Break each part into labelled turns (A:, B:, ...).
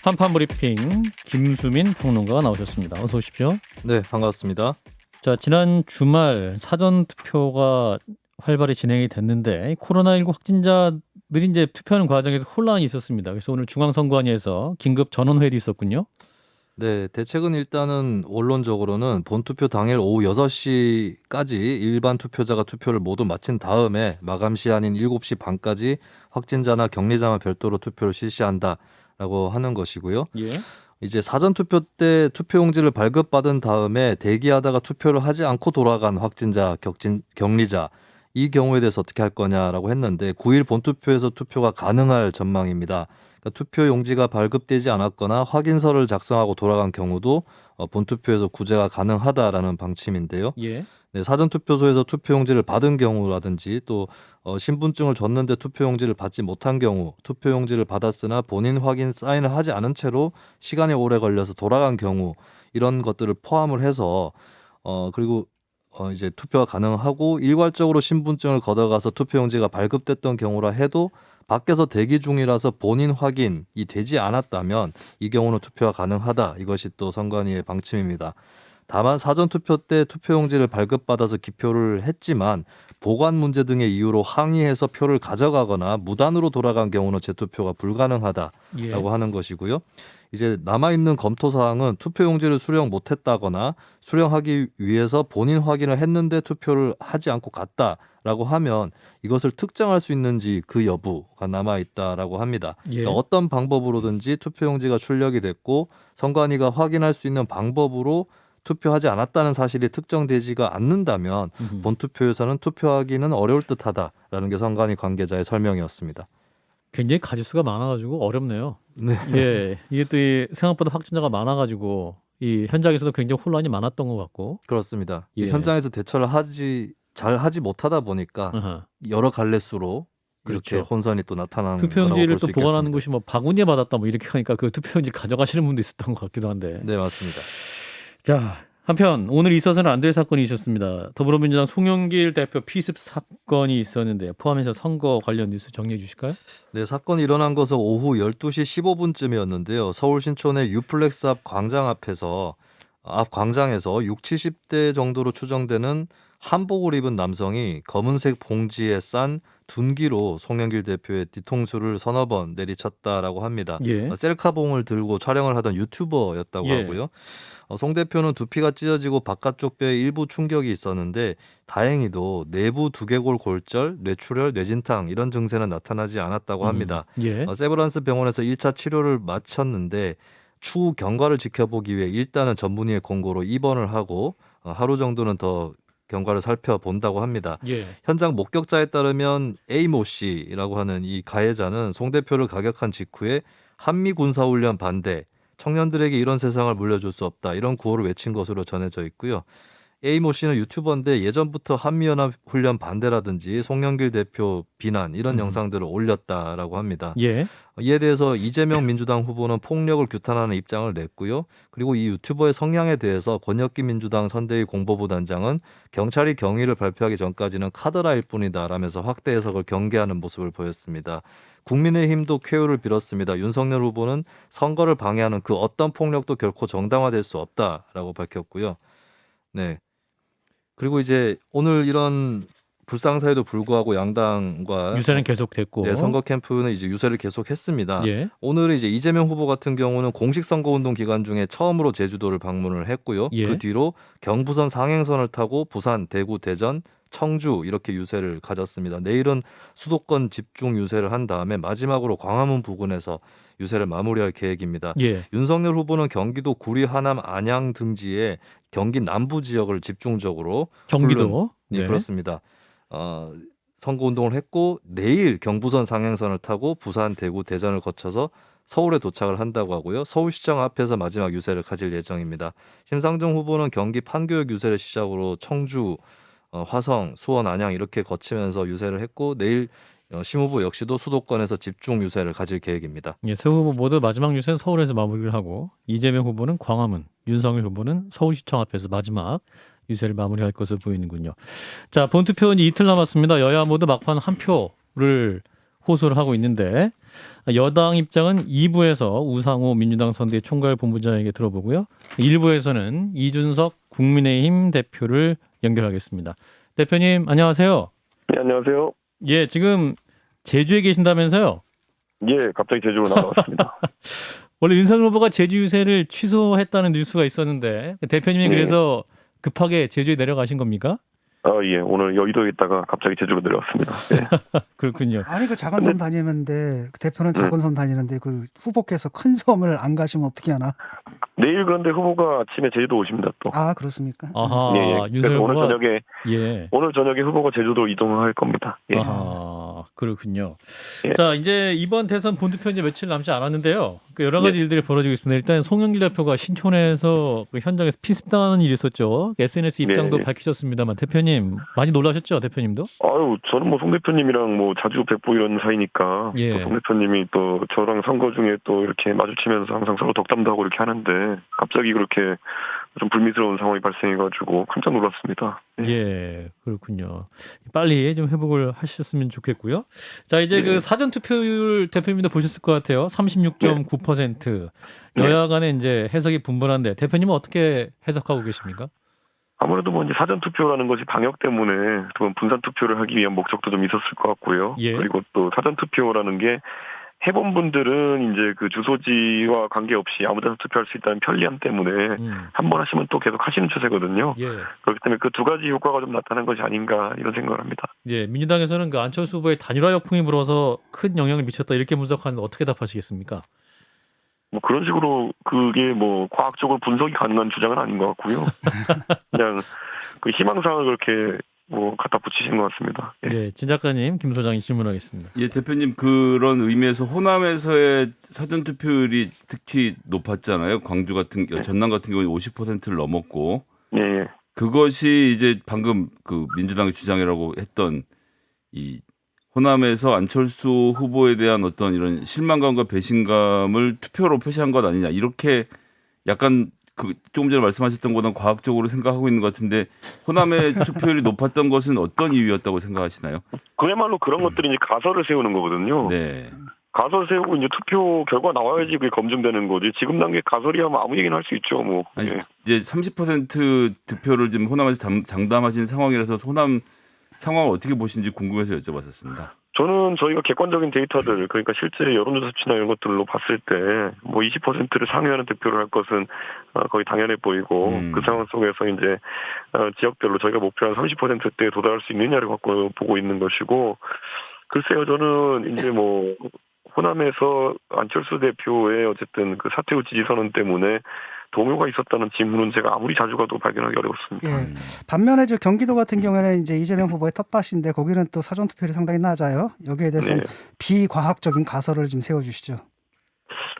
A: 한판 브리핑 김수민 평론가가 나오셨습니다. 어서 오십시오.
B: 네, 반갑습니다.
A: 자, 지난 주말 사전 투표가 활발히 진행이 됐는데 코로나19 확진자들이 이제 투표하는 과정에서 혼란이 있었습니다. 그래서 오늘 중앙선관위에서 긴급 전원회의도 있었군요.
B: 네, 대책은 일단은 원론적으로는 본투표 당일 오후 6시까지 일반 투표자가 투표를 모두 마친 다음에 마감 시한인 7시 반까지 확진자나 격리자만 별도로 투표를 실시한다라고 하는 것이고요.
A: 예.
B: 이제 사전 투표 때 투표용지를 발급받은 다음에 대기하다가 투표를 하지 않고 돌아간 확진자, 격리자 이 경우에 대해서 어떻게 할 거냐라고 했는데 9일 본투표에서 투표가 가능할 전망입니다. 그러니까 투표용지가 발급되지 않았거나 확인서를 작성하고 돌아간 경우도 본투표에서 구제가 가능하다라는 방침인데요.
A: 예.
B: 네, 사전투표소에서 투표용지를 받은 경우라든지 또 신분증을 줬는데 투표용지를 받지 못한 경우, 투표용지를 받았으나 본인 확인 사인을 하지 않은 채로 시간이 오래 걸려서 돌아간 경우 이런 것들을 포함을 해서 그리고 이제 투표가 가능하고 일괄적으로 신분증을 걷어가서 투표용지가 발급됐던 경우라 해도 밖에서 대기 중이라서 본인 확인이 되지 않았다면 이 경우는 투표가 가능하다. 이것이 또 선관위의 방침입니다. 다만 사전투표 때 투표용지를 발급받아서 기표를 했지만 보관 문제 등의 이유로 항의해서 표를 가져가거나 무단으로 돌아간 경우는 재투표가 불가능하다라고
A: 예.
B: 하는 것이고요. 이제 남아있는 검토사항은 투표용지를 수령 못했다거나 수령하기 위해서 본인 확인을 했는데 투표를 하지 않고 갔다라고 하면 이것을 특정할 수 있는지 그 여부가 남아있다라고 합니다.
A: 예.
B: 그러니까 어떤 방법으로든지 투표용지가 출력이 됐고 선관위가 확인할 수 있는 방법으로 투표하지 않았다는 사실이 특정되지가 않는다면 본투표에서는 투표하기는 어려울 듯하다라는 게 선관위 관계자의 설명이었습니다.
A: 굉장히 가짓수가 많아가지고 어렵네요.
B: 네.
A: 예, 이게 또 생각보다 확진자가 많아가지고 이 현장에서도 굉장히 혼란이 많았던 것 같고.
B: 그렇습니다.
A: 예.
B: 현장에서 대처를 잘 하지 못하다 보니까
A: 아하.
B: 여러 갈래수로 이렇게
A: 그렇죠.
B: 혼선이 또 나타나는
A: 투표용지를
B: 거라고
A: 또
B: 볼 수
A: 보관하는
B: 있겠습니다.
A: 곳이 뭐 바구니에 받았다 뭐 이렇게 하니까 그 투표용지 가져가시는 분도 있었던 것 같기도 한데.
B: 네, 맞습니다.
A: 자, 한편 오늘 있어서는 안 될 사건이 있었습니다. 더불어민주당 송영길 대표 피습 사건이 있었는데 포함해서 선거 관련 뉴스 정리해 주실까요?
B: 네, 사건이 일어난 것은 오후 12시 15분쯤이었는데요. 서울 신촌의 유플렉스 앞 광장에서 6, 70대 정도로 추정되는 한복을 입은 남성이 검은색 봉지에 싼 둔기로 송영길 대표의 뒤통수를 서너 번 내리쳤다라고 합니다.
A: 예.
B: 셀카봉을 들고 촬영을 하던 유튜버였다고
A: 예.
B: 하고요. 송 대표는 두피가 찢어지고 바깥쪽 뼈에 일부 충격이 있었는데 다행히도 내부 두개골 골절, 뇌출혈, 뇌진탕 이런 증세는 나타나지 않았다고 합니다.
A: 예.
B: 세브란스 병원에서 1차 치료를 마쳤는데 추후 경과를 지켜보기 위해 일단은 전문의의 권고로 입원을 하고 하루 정도는 더 경과를 살펴본다고 합니다.
A: 예.
B: 현장 목격자에 따르면 A모 씨라고 하는 이 가해자는 송 대표를 가격한 직후에 한미 군사훈련 반대, 청년들에게 이런 세상을 물려줄 수 없다 이런 구호를 외친 것으로 전해져 있고요. A모 씨는 유튜버인데 예전부터 한미연합훈련 반대라든지 송영길 대표 비난 이런 영상들을 올렸다라고 합니다.
A: 예.
B: 이에 대해서 이재명 민주당 후보는 폭력을 규탄하는 입장을 냈고요. 그리고 이 유튜버의 성향에 대해서 권혁기 민주당 선대위 공보부 단장은 경찰이 경위를 발표하기 전까지는 카더라일 뿐이다라면서 확대 해석을 경계하는 모습을 보였습니다. 국민의힘도 쾌유를 빌었습니다. 윤석열 후보는 선거를 방해하는 그 어떤 폭력도 결코 정당화될 수 없다라고 밝혔고요. 네. 그리고 이제 오늘 이런 불상사에도 불구하고 양당과
A: 유세는 계속됐고.
B: 네, 선거 캠프는 이제 유세를 계속했습니다.
A: 예.
B: 오늘 이제 이재명 후보 같은 경우는 공식 선거운동 기간 중에 처음으로 제주도를 방문을 했고요.
A: 예.
B: 그 뒤로 경부선 상행선을 타고 부산, 대구, 대전, 청주 이렇게 유세를 가졌습니다. 내일은 수도권 집중 유세를 한 다음에 마지막으로 광화문 부근에서 유세를 마무리할 계획입니다.
A: 예.
B: 윤석열 후보는 경기도 구리, 하남, 안양 등지에 경기 남부 지역을 집중적으로
A: 경기도.
B: 네,
A: 네.
B: 그렇습니다. 선거운동을 했고 내일 경부선 상행선을 타고 부산, 대구, 대전을 거쳐서 서울에 도착을 한다고 하고요. 서울시청 앞에서 마지막 유세를 가질 예정입니다. 심상정 후보는 경기 판교역 유세를 시작으로 청주, 화성, 수원, 안양 이렇게 거치면서 유세를 했고 내일 심 후보 역시도 수도권에서 집중 유세를 가질 계획입니다.
A: 예, 세 후보 모두 마지막 유세는 서울에서 마무리를 하고 이재명 후보는 광화문, 윤석열 후보는 서울시청 앞에서 마지막 유세를 마무리할 것으로 보이는군요. 자, 본투표는 이틀 남았습니다. 여야 모두 막판 한 표를 호소를 하고 있는데 여당 입장은 2부에서 우상호 민주당 선대 총괄 본부장에게 들어보고요. 1부에서는 이준석 국민의힘 대표를 연결하겠습니다. 대표님 안녕하세요.
C: 네, 안녕하세요.
A: 예, 지금 제주에 계신다면서요?
C: 예, 갑자기 제주로 나왔습니다.
A: 원래 윤석열 후보가 제주 유세를 취소했다는 뉴스가 있었는데 대표님이
C: 네.
A: 그래서 급하게 제주에 내려가신 겁니까?
C: 예, 오늘 여의도에 있다가 갑자기 제주로 내려왔습니다. 예.
A: 그렇군요.
D: 아니 그 작은 섬 다니는데 그 대표는 작은 섬 다니는데 그 후보께서 큰 섬을 안 가시면 어떻게 하나?
C: 내일 그런데 후보가 아침에 제주도 오십니다, 또.
D: 아 그렇습니까?
A: 아하,
C: 예, 예.
A: 윤석열
C: 그래서
A: 후보가
C: 오늘
A: 예.
C: 저녁에 후보가 제주도 이동할 겁니다. 예.
A: 아하, 그렇군요.
C: 예.
A: 자, 이제 이번 대선 본투표 이제 며칠 남지 않았는데요. 그 여러 가지 일들이 벌어지고 있습니다. 일단 송영길 대표가 신촌에서 그 현장에서 피습당하는 일이 있었죠. SNS 입장도
C: 네.
A: 밝히셨습니다만 대표님 많이 놀라셨죠, 대표님도?
C: 아유, 저는 뭐 송 대표님이랑 뭐 자주 뵙고 이런 사이니까
A: 예.
C: 또 송 대표님이 또 저랑 선거 중에 또 이렇게 마주치면서 항상 서로 덕담도 하고 이렇게 하는데 갑자기 그렇게 좀 불미스러운 상황이 발생해가지고 깜짝 놀랐습니다.
A: 예, 그렇군요. 빨리 좀 회복을 하셨으면 좋겠고요. 자, 이제
C: 네.
A: 그 사전 투표율 대표님도 보셨을 것 같아요. 36.9%.
C: 네.
A: 여야 간에 이제 해석이 분분한데 대표님은 어떻게 해석하고 계십니까?
C: 아무래도 뭐 이제 사전 투표라는 것이 방역 때문에 또 분산 투표를 하기 위한 목적도 좀 있었을 것 같고요.
A: 예.
C: 그리고 또 사전 투표라는 게 해본 분들은 이제 그 주소지와 관계없이 아무데나 투표할 수 있다는 편리함 때문에 한 번 하시면 또 계속 하시는 추세거든요.
A: 예.
C: 그렇기 때문에 그 두 가지 효과가 좀 나타난 것이 아닌가 이런 생각을 합니다.
A: 예, 민주당에서는 그 안철수 후보의 단일화 역풍이 불어서 큰 영향을 미쳤다 이렇게 분석하는데 어떻게 답하시겠습니까?
C: 뭐 그런 식으로 그게 뭐 과학적으로 분석이 가능한 주장은 아닌 것 같고요. 그냥 그 희망사항을 그렇게 뭐 갖다 붙이신 것 같습니다. 예.
A: 예, 진 작가님, 김 소장이 질문하겠습니다.
E: 예, 대표님 그런 의미에서 호남에서의 사전 투표율이 특히 높았잖아요. 광주 같은 전남 같은 경우에 50%를 넘었고
C: 예, 예.
E: 그것이 이제 방금 그 민주당의 주장이라고 했던 이 호남에서 안철수 후보에 대한 어떤 이런 실망감과 배신감을 투표로 표시한 것 아니냐 이렇게 약간 그 조금 전에 말씀하셨던 것보다 과학적으로 생각하고 있는 것 같은데 호남의 투표율이 높았던 것은 어떤 이유였다고 생각하시나요?
C: 그야말로 그런 것들이 이제 가설을 세우는 거거든요.
E: 네.
C: 가설 세우고 이제 투표 결과 나와야지 그게 검증되는 거지. 지금 단계 가설이야뭐 아무 얘기나 할 수 있죠. 뭐.
E: 아니,
C: 예.
E: 이제 30% 득표를 지금 호남에서 장담하신 상황이라서 호남 상황을 어떻게 보시는지 궁금해서 여쭤봤었습니다.
C: 저는 저희가 객관적인 데이터들, 그러니까 실제 여론조사 수치나 이런 것들로 봤을 때 뭐 20%를 상회하는 득표를 할 것은 거의 당연해 보이고 그 상황 속에서 이제 지역별로 저희가 목표한 30%대에 도달할 수 있느냐를 갖고 보고 있는 것이고, 글쎄요, 저는 이제 뭐 호남에서 안철수 대표의 어쨌든 그 사퇴 후 지지 선언 때문에 동요가 있었다는 질문은 제가 아무리 자주 가도 발견하기 어렵습니다.
D: 예. 반면에 저 경기도 같은 경우에는 이제 이재명 후보의 텃밭인데 거기는 또 사전 투표율이 상당히 낮아요. 여기에 대해서
C: 네.
D: 비과학적인 가설을 좀 세워주시죠.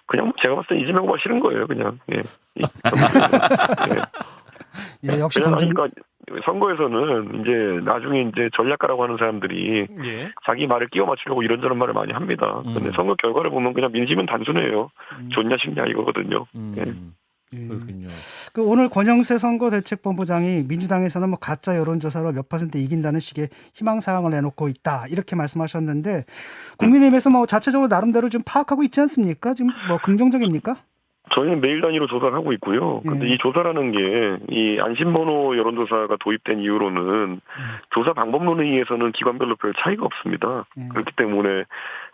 C: 그냥 제가 봤을 때 이재명 후보가 싫은 거예요, 그냥. 예.
D: 예, 역시
C: 그냥
D: 검증.
C: 그러니까 선거에서는 이제 나중에 이제 전략가라고 하는 사람들이
A: 예.
C: 자기 말을 끼워 맞추려고 이런저런 말을 많이 합니다. 근데 선거 결과를 보면 그냥 민심은 단순해요. 좋냐 싫냐 이거거든요. 예.
D: 예.
A: 그렇군요.
D: 그 오늘 권영세 선거대책본부장이 민주당에서는 뭐 가짜 여론조사로 몇 퍼센트 이긴다는 식의 희망사항을 내놓고 있다 이렇게 말씀하셨는데 국민의힘에서 뭐 자체적으로 나름대로 좀 파악하고 있지 않습니까? 지금 뭐 긍정적입니까?
C: 저희는 매일 단위로 조사를 하고 있고요. 근데 이 조사라는 게 이 안심번호 여론조사가 도입된 이후로는 조사 방법론에 의해서는 기관별로 별 차이가 없습니다. 그렇기 때문에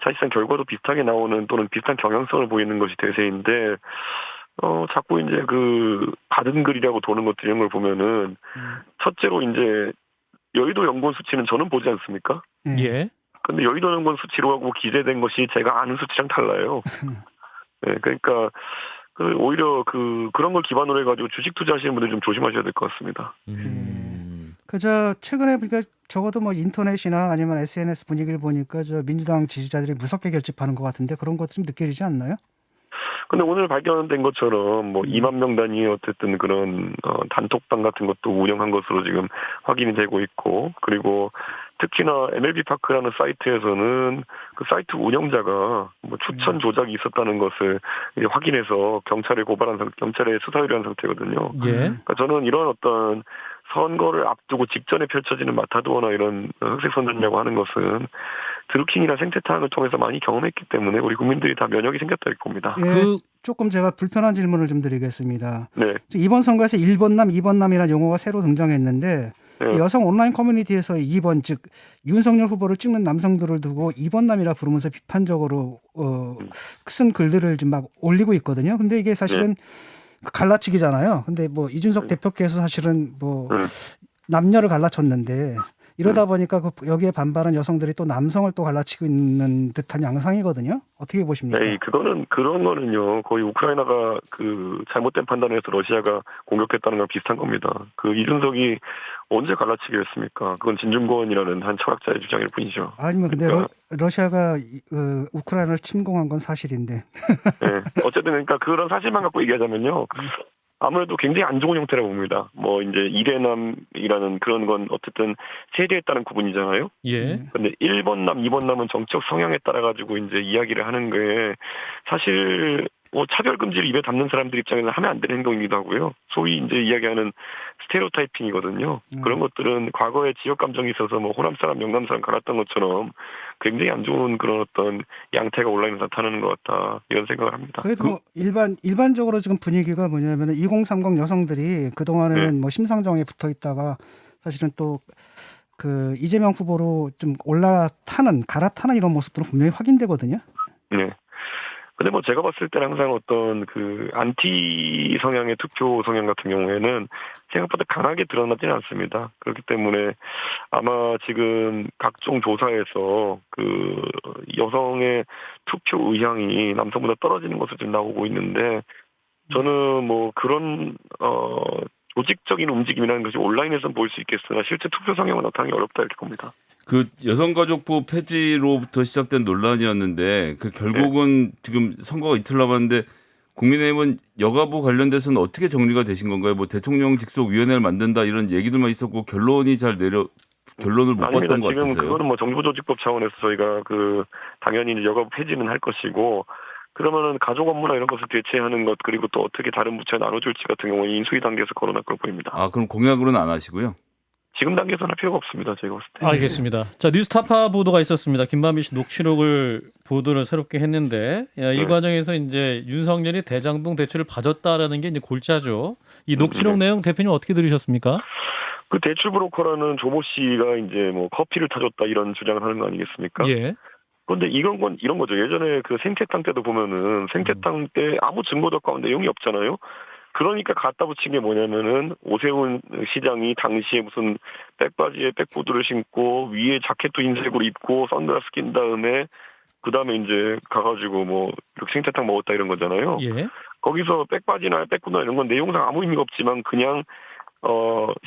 C: 사실상 결과도 비슷하게 나오는 또는 비슷한 경향성을 보이는 것이 대세인데 자꾸 이제 그 받은 글이라고 도는 것들 이런 걸 보면은 첫째로 이제 여의도 연구원 수치는 저는 보지 않습니까?
A: 예.
C: 근데 여의도 연구원 수치로 하고 기재된 것이 제가 아는 수치랑 달라요. 네, 그러니까 오히려 그런 걸 기반으로 해가지고 주식 투자하시는 분들 좀 조심하셔야 될 것 같습니다.
D: 그저 최근에 그러니까 적어도 뭐 인터넷이나 아니면 SNS 분위기를 보니까 저 민주당 지지자들이 무섭게 결집하는 것 같은데 그런 것도 좀 느껴지지 않나요?
C: 근데 오늘 발견된 것처럼 뭐 2만 명 단위의 어쨌든 그런 단톡방 같은 것도 운영한 것으로 지금 확인이 되고 있고, 그리고 특히나 MLB 파크라는 사이트에서는 그 사이트 운영자가 뭐 추천 조작이 있었다는 것을 이제 확인해서 경찰에 고발한 경찰에 수사 의뢰한 상태거든요.
A: 예.
C: 그러니까 저는 이런 어떤 선거를 앞두고 직전에 펼쳐지는 마타도어나 이런 흑색 선전이라고 하는 것은 드루킹이나 생태탕을 통해서 많이 경험했기 때문에 우리 국민들이 다 면역이 생겼다 이렇게 봅니다.
D: 예, 조금 제가 불편한 질문을 좀 드리겠습니다.
C: 네.
D: 이번 선거에서 1번남, 2번남이라는 용어가 새로 등장했는데
C: 네.
D: 여성 온라인 커뮤니티에서 2번 즉 윤석열 후보를 찍는 남성들을 두고 2번남이라 부르면서 비판적으로 쓴 글들을 좀 막 올리고 있거든요. 근데 이게 사실은 갈라치기잖아요. 근데 뭐 이준석 대표께서 사실은 뭐 남녀를 갈라쳤는데 이러다 보니까 여기에 반발한 여성들이 또 남성을 또 갈라치고 있는 듯한 양상이거든요. 어떻게 보십니까?
C: 네, 그런 거는요. 거의 우크라이나가 그 잘못된 판단을 해서 러시아가 공격했다는 거랑 비슷한 겁니다. 그 이준석이 언제 갈라치기였습니까? 그건 진중권이라는 한 철학자의 주장일 뿐이죠.
D: 아니면 근데
C: 그러니까,
D: 러시아가 우크라이나를 침공한 건 사실인데.
C: 네, 어쨌든 그러니까 그런 사실만 갖고 얘기하자면요. 아무래도 굉장히 안 좋은 형태라고 봅니다. 뭐 이제 이대남이라는 그런 건 어쨌든 세대에 따른 구분이잖아요.
A: 예.
C: 근데 1번남, 2번남은 정적 성향에 따라 가지고 이제 이야기를 하는 게 사실 뭐 차별 금지를 입에 담는 사람들 입장에서 하면 안 되는 행동이기도 하고요. 소위 이제 이야기하는 스테레오타이핑이거든요. 그런 것들은 과거에 지역 감정이 있어서 뭐 호남 사람, 영남 사람 갈았던 것처럼 굉장히 안 좋은 그런 어떤 양태가 온라인에서 나타나는 것 같다 이런 생각을 합니다.
D: 그래도 뭐 일반적으로 지금 분위기가 뭐냐면은 2030 여성들이 그 동안에는 뭐 심상정에 붙어 있다가 사실은 또 그 이재명 후보로 좀 갈아타는 이런 모습들은 분명히 확인되거든요.
C: 네. 근데 뭐 제가 봤을 때는 항상 어떤 그 안티 성향의 투표 성향 같은 경우에는 생각보다 강하게 드러나지는 않습니다. 그렇기 때문에 아마 지금 각종 조사에서 그 여성의 투표 의향이 남성보다 떨어지는 것으로 지금 나오고 있는데 저는 뭐 그런 조직적인 움직임이라는 것이 온라인에서는 보일 수 있겠으나 실제 투표 성향은 나타나기 어렵다 이렇게 봅니다.
E: 그 여성가족부 폐지로부터 시작된 논란이었는데 그 결국은 지금 선거가 이틀 남았는데 국민의힘은 여가부 관련돼서는 어떻게 정리가 되신 건가요? 뭐 대통령 직속 위원회를 만든다 이런 얘기들만 있었고 결론을 못
C: 아닙니다.
E: 봤던 것
C: 지금
E: 같아서요.
C: 그거는 뭐 정부조직법 차원에서 저희가 그 당연히 이제 여가부 폐지는 할 것이고 그러면은 가족 업무나 이런 것을 대체하는 것 그리고 또 어떻게 다른 부처에 나눠줄지 같은 경우는 인수위 단계에서 거론할 걸 보입니다.
E: 아 그럼 공약으로는 안 하시고요?
C: 지금 단계에서는 할 필요가 없습니다. 제가 봤을 때.
A: 알겠습니다. 자, 뉴스타파 보도가 있었습니다. 김만비 씨 녹취록을 보도를 새롭게 했는데 이 과정에서 이제 윤석열이 대장동 대출을 봐줬다라는 게 이제 골자죠. 이 녹취록 내용 대표님 어떻게 들으셨습니까?
C: 그 대출 브로커라는 조모 씨가 이제 뭐 커피를 타줬다 이런 주장을 하는 거 아니겠습니까?
A: 예.
C: 그런데 이런 거죠. 예전에 그 생태탕 때도 보면은 생태탕 때 아무 증거도 없고 내용이 없잖아요. 그러니까 갖다 붙인 게 뭐냐면은 오세훈 시장이 당시에 무슨 백바지에 백보드를 신고 위에 자켓도 흰색으로 입고 선글라스 낀 다음에 그 다음에 이제 가가지고 뭐 이렇게 생태탕 먹었다 이런 거잖아요.
A: 예.
C: 거기서 백바지나 백보드나 이런 건 내용상 아무 의미가 없지만 그냥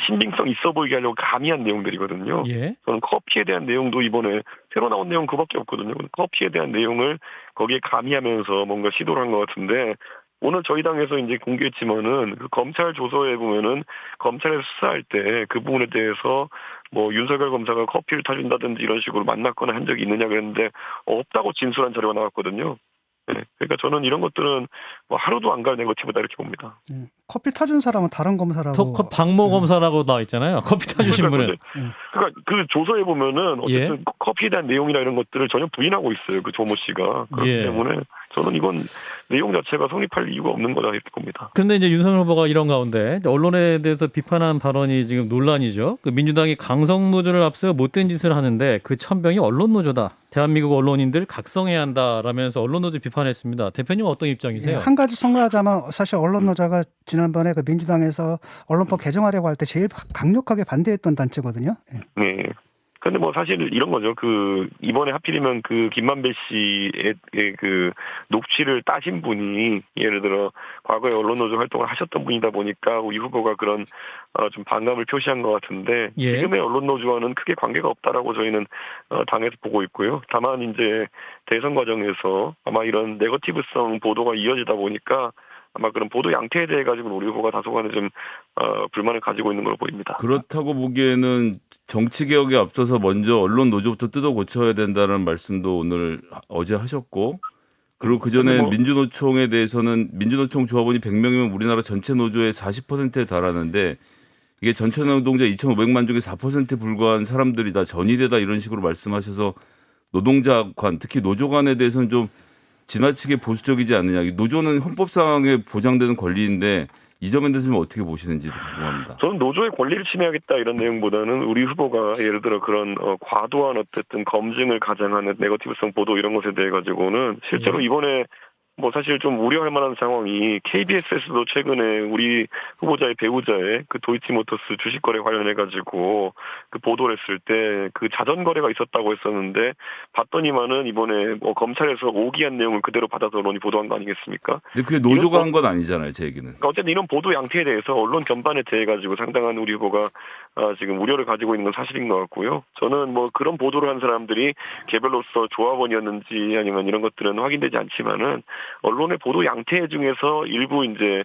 C: 신빙성 있어 보이게 하려고 가미한 내용들이거든요.
A: 예.
C: 저는 커피에 대한 내용도 이번에 새로 나온 내용 그밖에 없거든요. 커피에 대한 내용을 거기에 가미하면서 뭔가 시도를 한 것 같은데 오늘 저희 당에서 이제 공개했지만은 그 검찰 조서에 보면은 검찰에서 수사할 때 그 부분에 대해서 뭐 윤석열 검사가 커피를 타준다든지 이런 식으로 만났거나 한 적이 있느냐 그랬는데 없다고 진술한 자료가 나왔거든요. 네. 그러니까 저는 이런 것들은 뭐 하루도 안 갈 네거티브다 이렇게 봅니다.
D: 커피 타준 사람은 다른 검사라고.
A: 박모 검사라고 나와 있잖아요. 커피 타주신 분은.
C: 그러니까 그 조서에 보면은 어쨌든 커피에 대한 내용이나 이런 것들을 전혀 부인하고 있어요. 그 조모 씨가. 그렇기 때문에 저는 이건 내용 자체가 성립할 이유가 없는 거다 이렇게 봅니다.
A: 그런데 이제 윤석열 후보가 이런 가운데 언론에 대해서 비판한 발언이 지금 논란이죠. 그 민주당이 강성노조를 앞세워 못된 짓을 하는데 그 천병이 언론노조다. 대한민국 언론인들 각성해야 한다라면서 언론노조 비판했습니다. 대표님 어떤 입장이세요?
D: 한 가지 첨가하자면 사실 언론노조가 지난번에 그 민주당에서 언론법 개정하려고 할 때 제일 강력하게 반대했던 단체거든요.
C: 네. 근데 뭐 사실 이런 거죠. 그 이번에 하필이면 그 김만배 씨의 그 녹취를 따신 분이 예를 들어 과거에 언론노조 활동을 하셨던 분이다 보니까 우리 후보가 그런 좀 반감을 표시한 것 같은데 지금의 언론노조와는 크게 관계가 없다라고 저희는 당에서 보고 있고요. 다만 이제 대선 과정에서 아마 이런 네거티브성 보도가 이어지다 보니까 아마 그런 보도 양태에 대해 가지고 우리 후보가 다소간에 좀 불만을 가지고 있는 걸로 보입니다.
E: 그렇다고 보기에는 정치 개혁에 앞서서 먼저 언론 노조부터 뜯어 고쳐야 된다는 말씀도 어제 하셨고, 그리고 그 전에 민주노총에 대해서는 민주노총 조합원이 100명이면 우리나라 전체 노조의 40%에 달하는데 이게 전체 노동자 2,500만 중에 4%에 불과한 사람들이 다 전이되다 이런 식으로 말씀하셔서 노동자관 특히 노조관에 대해서는 좀 지나치게 보수적이지 않느냐. 노조는 헌법상에 보장되는 권리인데 이 점에 대해서는 어떻게 보시는지 궁금합니다.
C: 저는 노조의 권리를 침해하겠다 이런 내용보다는 우리 후보가 예를 들어 그런 과도한 어쨌든 검증을 가장하는 네거티브성 보도 이런 것에 대해 가지고는 실제로 이번에 뭐 사실 좀 우려할 만한 상황이 KBS에서도 최근에 우리 후보자의 배우자의 그 도이치모터스 주식 거래 관련해 가지고 그 보도를 했을 때 그 자전 거래가 있었다고 했었는데 봤더니만은 이번에 뭐 검찰에서 오기한 내용을 그대로 받아서 언론이 보도한 거 아니겠습니까?
E: 근데 그게 노조가 한 건 아니잖아요, 제 얘기는.
C: 그러니까 어쨌든 이런 보도 양태에 대해서 언론 전반에 대해 가지고 상당한 우리 후보가 지금 우려를 가지고 있는 건 사실인 것 같고요. 저는 뭐 그런 보도를 한 사람들이 개별로서 조합원이었는지 아니면 이런 것들은 확인되지 않지만은 언론의 보도 양태 중에서 일부 이제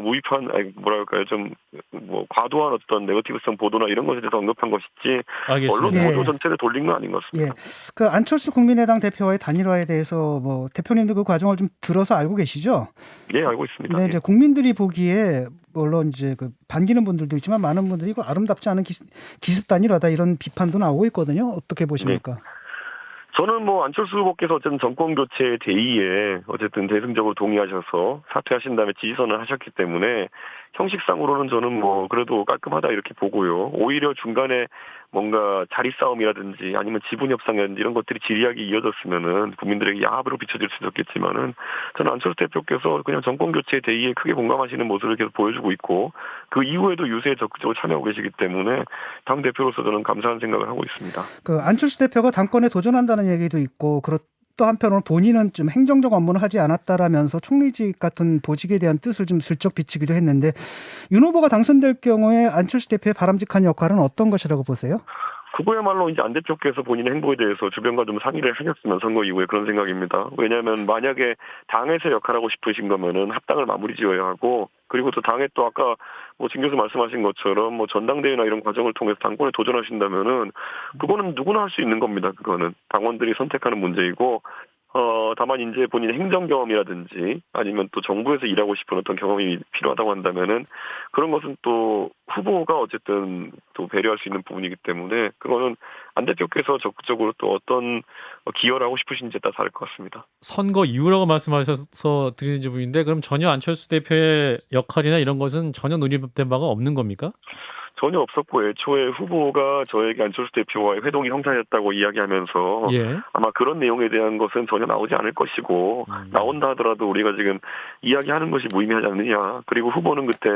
C: 무입한 뭐랄까요 좀 뭐 과도한 어떤 네거티브성 보도나 이런 것에 대해서 언급한 것이지 언론
A: 알겠습니다.
C: 보도 전체를 돌린 건 아닌 것 같습니다.
D: 예. 그 안철수 국민의당 대표와의 단일화에 대해서 뭐 대표님도 그 과정을 좀 들어서 알고 계시죠?
C: 예, 알고 있습니다.
D: 네,
C: 예.
D: 이제 국민들이 보기에 물론 이제 그 반기는 분들도 있지만 많은 분들이 이거 아름답지 않은 기습 단일화다 이런 비판도 나오고 있거든요. 어떻게 보십니까?
C: 저는 뭐 안철수 후보께서 어쨌든 정권 교체 대의에 어쨌든 대승적으로 동의하셔서 사퇴하신 다음에 지지선을 하셨기 때문에 형식상으로는 저는 뭐 그래도 깔끔하다 이렇게 보고요. 오히려 중간에 뭔가 자리 싸움이라든지 아니면 지분 협상이라든지 이런 것들이 지리하게 이어졌으면은 국민들에게 야합으로 비춰질 수 있었겠지만은 저는 안철수 대표께서 그냥 정권 교체 대의에 크게 공감하시는 모습을 계속 보여주고 있고 그 이후에도 유세에 적극적으로 참여하고 계시기 때문에 당 대표로서 저는 감사한 생각을 하고 있습니다.
D: 그 안철수 대표가 당권에 도전한다는 얘기도 있고 또 한편으로 본인은 좀 행정적 업무를 하지 않았다라면서 총리직 같은 보직에 대한 뜻을 좀 슬쩍 비치기도 했는데 윤 후보가 당선될 경우에 안철수 대표의 바람직한 역할은 어떤 것이라고 보세요?
C: 그거야말로 이제 안 대표께서 본인의 행보에 대해서 주변과 좀 상의를 하셨으면 선거 이후에 그런 생각입니다. 왜냐하면 만약에 당에서 역할하고 싶으신 거면은 합당을 마무리 지어야 하고 그리고 또 당에 또 아까 뭐 진 교수 말씀하신 것처럼 뭐 전당대회나 이런 과정을 통해서 당권에 도전하신다면은 그거는 누구나 할 수 있는 겁니다. 그거는 당원들이 선택하는 문제이고 다만 이제 본인의 행정 경험이라든지 아니면 또 정부에서 일하고 싶은 어떤 경험이 필요하다고 한다면은 그런 것은 또 후보가 어쨌든 또 배려할 수 있는 부분이기 때문에 그거는 안 대표께서 적극적으로 또 어떤 기여를 하고 싶으신지에 따라 다를 것 같습니다.
A: 선거 이후라고 말씀하셔서 드리는 질문인데 그럼 전혀 안철수 대표의 역할이나 이런 것은 전혀 논의된 바가 없는 겁니까?
C: 전혀 없었고 애초에 후보가 저에게 안철수 대표와의 회동이 형사였다고 이야기하면서
A: 예.
C: 아마 그런 내용에 대한 것은 전혀 나오지 않을 것이고 나온다 하더라도 우리가 지금 이야기하는 것이 무의미하지 않느냐. 그리고 후보는 그때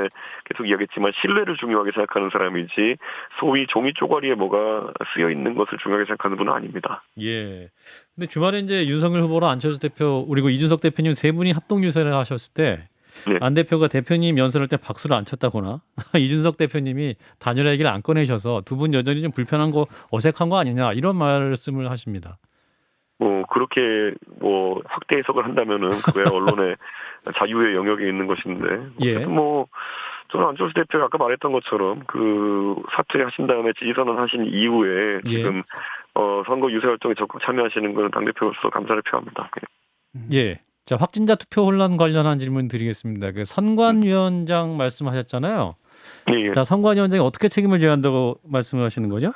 C: 계속 이야기했지만 신뢰를 중요하게 생각하는 사람이지 소위 종이 쪼가리에 뭐가 쓰여 있는 것을 중요하게 생각하는 분은 아닙니다.
A: 예. 근데 주말에 이제 윤석열 후보랑 안철수 대표 그리고 이준석 대표님 세 분이 합동 유세를 하셨을 때
C: 네.
A: 안 대표가 대표님 연설할 때 박수를 안 쳤다거나 이준석 대표님이 단일화 얘기를 안 꺼내셔서 두 분 여전히 좀 불편한 거 어색한 거 아니냐 이런 말씀을 하십니다.
C: 뭐 그렇게 뭐 확대 해석을 한다면은 그게 언론의 자유의 영역에 있는 것인데
A: 예.
C: 어쨌든 뭐 저는 안철수 대표가 아까 말했던 것처럼 그 사퇴하신 다음에 지지선언 하신 이후에
A: 예.
C: 지금 선거 유세 활동에 적극 참여하시는 것은 당대표로서 감사를 표합니다.
A: 예. 자, 확진자 투표 혼란 관련한 질문 드리겠습니다. 그 선관위원장 말씀하셨잖아요.
C: 예.
A: 자, 선관위원장이 어떻게 책임을 져야 한다고 말씀을 하시는 거죠?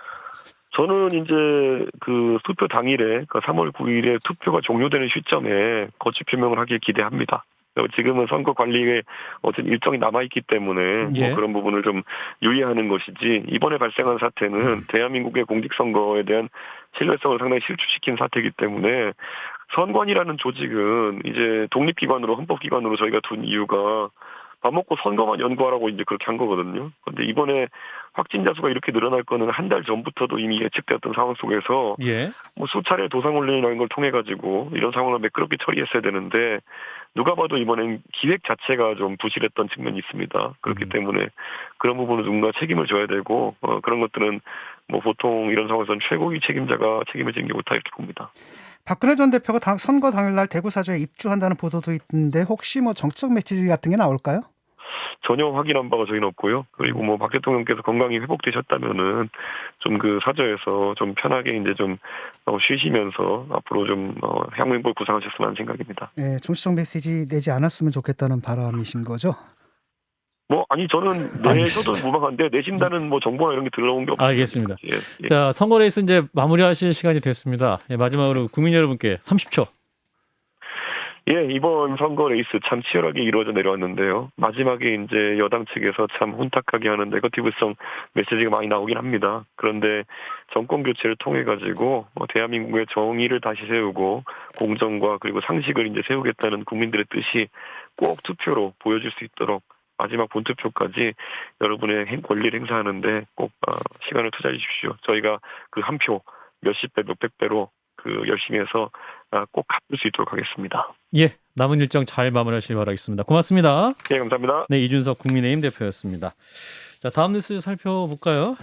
C: 저는 이제 그 투표 당일에 그 3월 9일에 투표가 종료되는 시점에 거취 표명을 하길 기대합니다. 지금은 선거 관리에 어떤 일정이 남아있기 때문에
A: 예.
C: 뭐 그런 부분을 좀 유의하는 것이지 이번에 발생한 사태는 대한민국의 공직선거에 대한 신뢰성을 상당히 실추시킨 사태이기 때문에 선관위라는 조직은 이제 독립기관으로 헌법기관으로 저희가 둔 이유가 밥 먹고 선거만 연구하라고 이제 그렇게 한 거거든요. 그런데 이번에 확진자 수가 이렇게 늘어날 거는 한 달 전부터도 이미 예측되었던 상황 속에서
A: 예.
C: 뭐 수차례 도상훈련이라는 걸 통해 가지고 이런 상황을 매끄럽게 처리했어야 되는데 누가 봐도 이번엔 기획 자체가 좀 부실했던 측면이 있습니다. 그렇기 때문에 그런 부분은 누군가 책임을 져야 되고 그런 것들은 뭐 보통 이런 상황에서는 최고위 책임자가 책임을 지는 게 옳다 이렇게 봅니다.
D: 박근혜 전 대표가 선거 당일날 대구 사저에 입주한다는 보도도 있는데 혹시 뭐 정치적 메시지 같은 게 나올까요?
C: 전혀 확인한 바가 저희는 없고요. 그리고 뭐 박 대통령께서 건강이 회복되셨다면은 좀 그 사저에서 좀 편하게 이제 좀 쉬시면서 앞으로 좀 향후행보를 구상하셨으면 하는 생각입니다.
D: 예, 정치적 메시지 내지 않았으면 좋겠다는 바람이신 거죠?
C: 아니 저는 내셔도 무방한데 내신다는 뭐 정보나 이런 게 들어온 게 없습니다.
A: 알겠습니다.
C: 예, 예.
A: 자, 선거 레이스 이제 마무리하실 시간이 됐습니다. 예, 마지막으로 국민 여러분께 30초.
C: 예, 이번 선거 레이스 참 치열하게 이루어져 내려왔는데요. 마지막에 이제 여당 측에서 참 혼탁하게 하는 네거티브성 메시지가 많이 나오긴 합니다. 그런데 정권 교체를 통해 가지고 대한민국의 정의를 다시 세우고 공정과 그리고 상식을 이제 세우겠다는 국민들의 뜻이 꼭 투표로 보여줄 수 있도록 마지막 본투표까지 여러분의 권리를 행사하는데 꼭 시간을 투자해 주십시오. 저희가 그 한 표 몇십 배, 몇백 배로 열심히 해서 꼭 갚을 수 있도록 하겠습니다.
A: 예, 남은 일정 잘 마무리하시길 바라겠습니다. 고맙습니다.
C: 네, 감사합니다.
A: 네, 이준석 국민의힘 대표였습니다. 자, 다음 뉴스 살펴볼까요?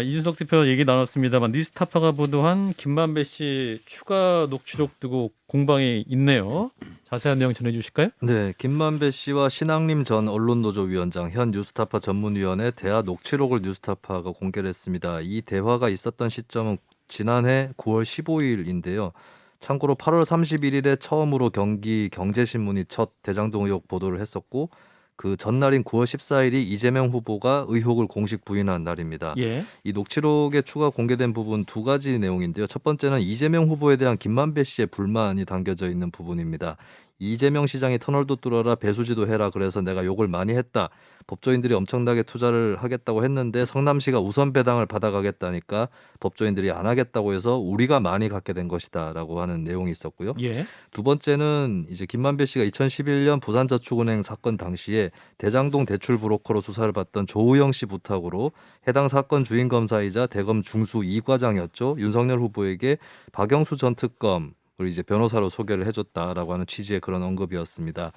A: 이준석 대표 얘기 나눴습니다만 뉴스타파가 보도한 김만배 씨 추가 녹취록 두고 공방이 있네요. 자세한 내용 전해주실까요?
B: 네, 김만배 씨와 신학림 전 언론노조 위원장, 현 뉴스타파 전문위원회 대화 녹취록을 뉴스타파가 공개를 했습니다. 이 대화가 있었던 시점은 지난해 9월 15일인데요. 참고로 8월 31일에 처음으로 경기 경제신문이 첫 대장동 의혹 보도를 했었고 그 전날인 9월 14일이 이재명 후보가 의혹을 공식 부인한 날입니다.
A: 예.
B: 이 녹취록에 추가 공개된 부분 두 가지 내용인데요. 첫 번째는 이재명 후보에 대한 김만배 씨의 불만이 담겨져 있는 부분입니다. 이재명 시장이 터널도 뚫어라 배수지도 해라 그래서 내가 욕을 많이 했다. 법조인들이 엄청나게 투자를 하겠다고 했는데 성남시가 우선 배당을 받아가겠다니까 법조인들이 안 하겠다고 해서 우리가 많이 갖게 된 것이다라고 하는 내용이 있었고요.
A: 예.
B: 두 번째는 이제 김만배 씨가 2011년 부산저축은행 사건 당시에 대장동 대출 브로커로 수사를 받던 조우영 씨 부탁으로 해당 사건 주인 검사이자 대검 중수 2과장이었죠. 윤석열 후보에게 박영수 전 특검 이제 변호사로 소개를 해줬다라고 하는 취지의 그런 언급이었습니다.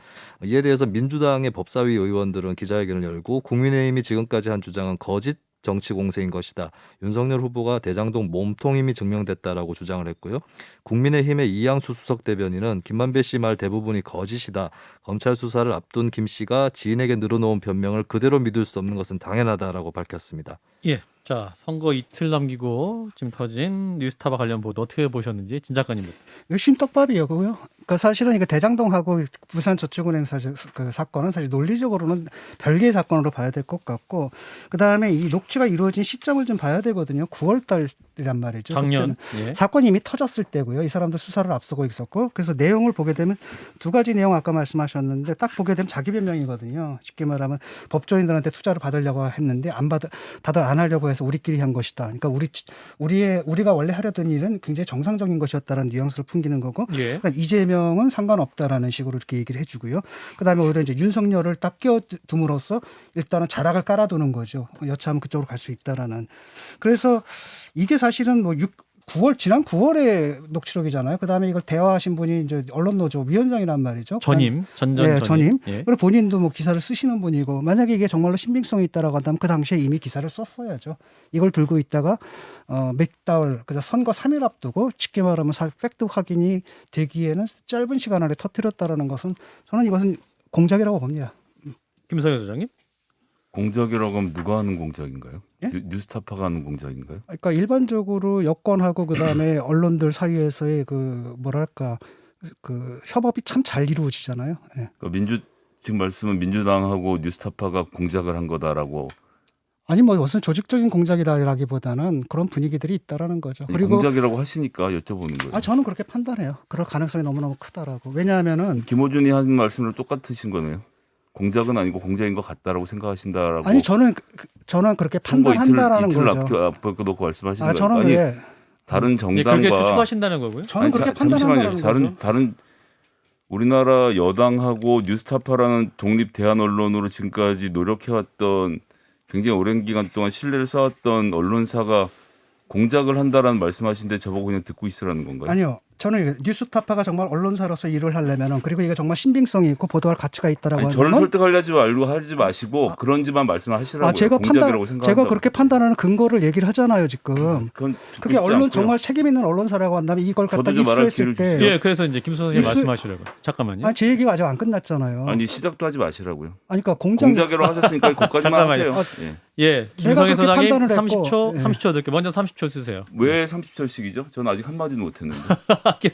B: 이에 대해서 민주당의 법사위 의원들은 기자회견을 열고 국민의힘이 지금까지 한 주장은 거짓 정치 공세인 것이다. 윤석열 후보가 대장동 몸통임이 증명됐다라고 주장을 했고요. 국민의힘의 이양수 수석 대변인은 김만배 씨 말 대부분이 거짓이다. 검찰 수사를 앞둔 김 씨가 지인에게 늘어놓은 변명을 그대로 믿을 수 없는 것은 당연하다라고 밝혔습니다.
A: 예. 자, 선거 이틀 남기고 지금 터진 뉴스타파 관련 보도 어떻게 보셨는지 진 작가님부터.
D: 이거 쉰떡밥이에요, 그거요. 그러니까 사실은 이거 대장동하고 부산저축은행 그 사건은 사실 논리적으로는 별개의 사건으로 봐야 될 것 같고, 그 다음에 이 녹취가 이루어진 시점을 좀 봐야 되거든요. 9월달이란 말이죠.
A: 작년.
D: 그때는
A: 예.
D: 사건이 이미 터졌을 때고요. 이 사람들 수사를 앞서고 있었고, 그래서 내용을 보게 되면 두 가지 내용 아까 말씀하셨는데 딱 보게 되면 자기 변명이거든요. 쉽게 말하면 법조인들한테 투자를 받으려고 했는데 다들 안 하려고 해서 우리끼리 한 것이다. 그러니까 우리가 원래 하려던 일은 굉장히 정상적인 것이었다라는 뉘앙스를 풍기는 거고,
A: 예.
D: 그러니까 이재명은 상관없다라는 식으로 이렇게 얘기를 해주고요. 그다음에 오히려 이제 윤석열을 딱 끼워둠으로써 일단은 자락을 깔아두는 거죠. 여차하면 그쪽으로 갈 수 있다라는. 그래서 이게 사실은 뭐 지난 9월에 녹취록이잖아요. 그다음에 이걸 대화하신 분이 이제 언론노조 위원장이란 말이죠.
A: 전임,
D: 예, 전임.
A: 예.
D: 그리고 본인도 뭐 기사를 쓰시는 분이고, 만약에 이게 정말로 신빙성이 있다라고 한다면 그 당시에 이미 기사를 썼어야죠. 이걸 들고 있다가 몇 달, 그래서 선거 3일 앞두고 쉽게 말하면 팩트 확인이 되기에는 짧은 시간 안에 터뜨렸다라는 것은 저는 이것은 공작이라고 봅니다.
A: 김성현 소장님.
E: 공작이라고 하면 누가 하는 공작인가요?
D: 예?
E: 뉴스타파가 하는 공작인가요?
D: 그러니까 일반적으로 여권하고 그다음에 언론들 사이에서의 그 뭐랄까 그 협업이 참 잘 이루어지잖아요. 예.
E: 그러니까 지금 말씀은 민주당하고 뉴스타파가 공작을 한 거다라고.
D: 아니 뭐 무슨 조직적인 공작이다라기보다는 그런 분위기들이 있다라는 거죠.
E: 아니,
D: 그리고
E: 공작이라고 하시니까 여쭤보는 거예요.
D: 저는 그렇게 판단해요. 그럴 가능성이 너무너무 크다라고. 왜냐하면은
E: 김호준이 한 말씀을 똑같으신 거네요. 공작은 아니고 공작인 것 같다라고 생각하신다라고.
D: 아니 저는 그렇게
E: 선거
D: 판단한다라는
E: 이틀
D: 거죠.
E: 앞에 놓고 말씀하시는 거예요.
D: 저는
E: 아니
D: 왜
E: 다른
A: 예,
E: 정당과
A: 그렇게 추측하신다는 거고요.
D: 저는 그렇게 판단한다는 거죠.
E: 다른 우리나라 여당하고 뉴스타파라는 독립 대한 언론으로 지금까지 노력해왔던 굉장히 오랜 기간 동안 신뢰를 쌓았던 언론사가 공작을 한다라는 말씀하신데 저보고 그냥 듣고 있으라는 건가요?
D: 아니요. 저는 뉴스타파가 정말 언론사로서 일을 하려면은, 그리고 이게 정말 신빙성이 있고 보도할 가치가 있다라고
E: 아니, 저를
D: 하면
E: 설득하려고 하지 마시고 그런지만 말씀하시라고요.
D: 제가
E: 공작이라고 생각한다고.
D: 제가 그렇게 판단하는 근거를 얘기를 하잖아요, 지금.
E: 그건
D: 그게 언론 정말 책임 있는 언론사라고 한다면 이걸 갖다
E: 저도 좀 말할
D: 입수했을
E: 기회를
D: 때
A: 예, 그래서 이제 김 소장님
D: 입수-
A: 말씀하시려고. 잠깐만요.
D: 제 얘기가 아직 안 끝났잖아요.
E: 아니 시작도 하지 마시라고요.
D: 그러니까
E: 공작이라고 하셨으니까 거기까지만
A: 잠깐만요.
E: 하세요. 예.
A: 예, 김성현
D: 그렇게
A: 소장님
D: 판단을 했고,
A: 30초,
D: 예.
A: 30초 드릴게요. 먼저 30초 쓰세요.
E: 왜 30초씩이죠? 저는 아직 한마디도 못했는데.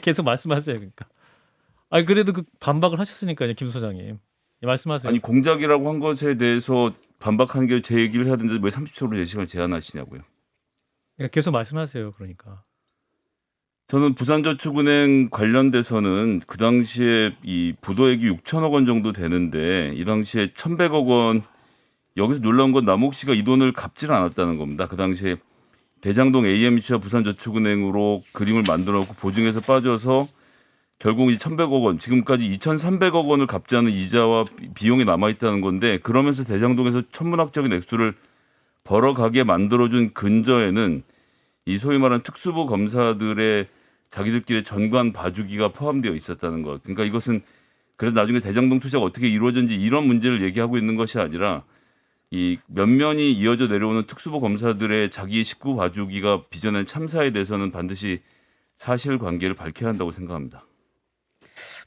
A: 계속 말씀하세요, 그러니까. 아니 그래도 그 반박을 하셨으니까요, 김 소장님. 예, 말씀하세요.
E: 아니 공작이라고 한 것에 대해서 반박하는 게 제 얘기를 해야 되는데 왜 30초로 제 시간을 제한하시냐고요.
A: 계속 말씀하세요. 그러니까.
E: 저는 부산저축은행 관련돼서는 그 당시에 이 부도액이 6천억 원 정도 되는데 이 당시에 1,100억 원 여기서 놀라운 건 남욱 씨가 이 돈을 갚지를 않았다는 겁니다. 그 당시에 대장동 AMC와 부산저축은행으로 그림을 만들어놓고 보증해서 빠져서 결국 이 1,100억 원 지금까지 2,300억 원을 갚지 않은 이자와 비용이 남아있다는 건데 그러면서 대장동에서 천문학적인 액수를 벌어가게 만들어준 근저에는 이 소위 말하는 특수부 검사들의 자기들끼리 전관 봐주기가 포함되어 있었다는 것. 그러니까 이것은 그래서 나중에 대장동 투자가 어떻게 이루어졌는지 이런 문제를 얘기하고 있는 것이 아니라 이 면면이 이어져 내려오는 특수부 검사들의 자기 식구 봐주기가 빚어낸 참사에 대해서는 반드시 사실관계를 밝혀야 한다고 생각합니다.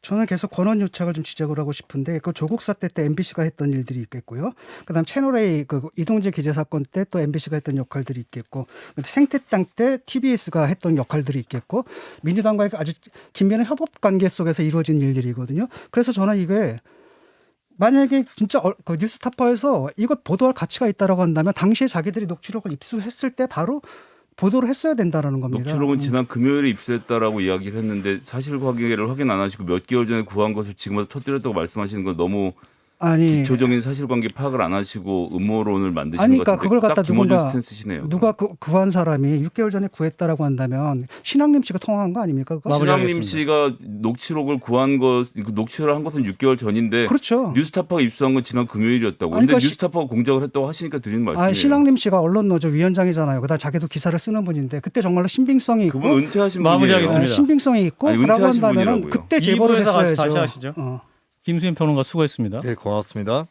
D: 저는 계속 권한유착을 좀 지적을 하고 싶은데 그 조국 사태 때 MBC가 했던 일들이 있겠고요. 그다음 채널A 그 이동재 기재 사건 때 또 MBC가 했던 역할들이 있겠고 생태땅 때 TBS가 했던 역할들이 있겠고 민주당과의 아주 긴밀한 협업 관계 속에서 이루어진 일들이거든요. 그래서 저는 이게 만약에 진짜 그 뉴스타파에서 이걸 보도할 가치가 있다라고 한다면 당시에 자기들이 녹취록을 입수했을 때 바로 보도를 했어야 된다라는 겁니다.
E: 녹취록은 지난 금요일에 입수했다라고 이야기를 했는데 사실관계를 확인 안 하시고 몇 개월 전에 구한 것을 지금 와서 터뜨렸다고 말씀하시는 건 너무
D: 아니
E: 기초적인 사실관계 파악을 안 하시고 음모론을 만드시는
D: 아니,
E: 것
D: 그러니까
E: 같은데
D: 그걸 갖다
E: 딱 김어준
D: 누군가
E: 스탠스시네요.
D: 누가 구한 사람이 6개월 전에 구했다라고 한다면 신학님 씨가 통화한 거 아닙니까? 그거?
E: 신학님 씨가 녹취록을 구한 것, 녹취를 한 것은 6개월 전인데
D: 그렇죠.
E: 뉴스타파가 입수한 건 지난 금요일이었다고.
D: 아니,
E: 근데
D: 그러니까
E: 뉴스타파가 공작을 했다고 하시니까 드리는 말씀이에요.
D: 아니, 신학님 씨가 언론노조 위원장이잖아요. 그다음 자기도 기사를 쓰는 분인데 그때 정말로 신빙성이 있고
E: 그분 은퇴하신
A: 마무리하겠습니다.
E: 분이에요.
D: 신빙성이 있고
E: 아니,
D: 그라고
E: 은퇴하신
D: 한다면은
E: 분이라고요.
D: 그때 제보를
A: 2부에서
D: 했어야죠.
A: 다시 하시죠. 김수현 평론가 수고했습니다.
B: 네, 고맙습니다.